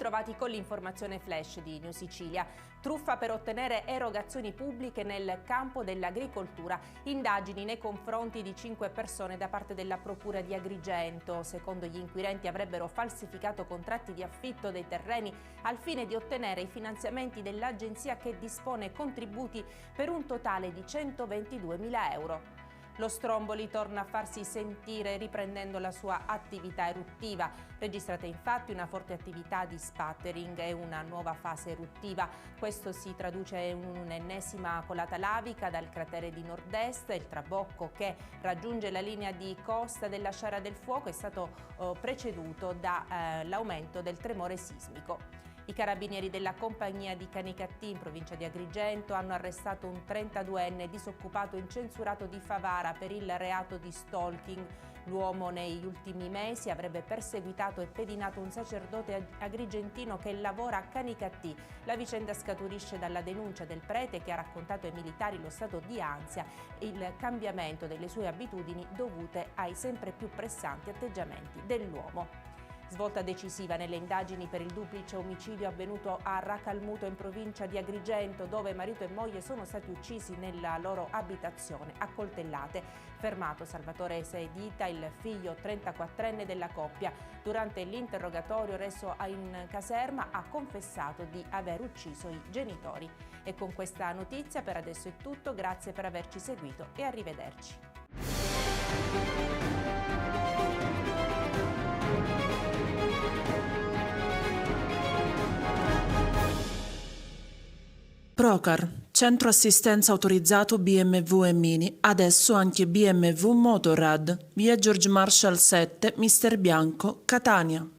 bentrovati con l'informazione flash di New Sicilia. Truffa per ottenere erogazioni pubbliche nel campo dell'agricoltura. Indagini nei confronti di 5 persone da parte della Procura di Agrigento. Secondo gli inquirenti avrebbero falsificato contratti di affitto dei terreni al fine di ottenere i finanziamenti dell'agenzia che dispone contributi per un totale di 122.000 euro. Lo Stromboli torna a farsi sentire riprendendo la sua attività eruttiva. Registrata infatti una forte attività di spattering e una nuova fase eruttiva. Questo si traduce in un'ennesima colata lavica dal cratere di nord-est. Il trabocco che raggiunge la linea di costa della Sciara del Fuoco è stato preceduto dall'aumento del tremore sismico. I carabinieri della compagnia di Canicattì in provincia di Agrigento hanno arrestato un 32enne disoccupato incensurato di Favara per il reato di stalking. L'uomo negli ultimi mesi avrebbe perseguitato e pedinato un sacerdote agrigentino che lavora a Canicattì. La vicenda scaturisce dalla denuncia del prete che ha raccontato ai militari lo stato di ansia e il cambiamento delle sue abitudini dovute ai sempre più pressanti atteggiamenti dell'uomo. Svolta decisiva nelle indagini per il duplice omicidio avvenuto a Racalmuto in provincia di Agrigento, dove marito e moglie sono stati uccisi nella loro abitazione a coltellate. Fermato Salvatore Saedita, il figlio 34enne della coppia. Durante l'interrogatorio reso in caserma ha confessato di aver ucciso i genitori. E con questa notizia per adesso è tutto, grazie per averci seguito e arrivederci. Procar, centro assistenza autorizzato BMW e Mini, adesso anche BMW Motorrad, via George Marshall 7, Mister Bianco, Catania.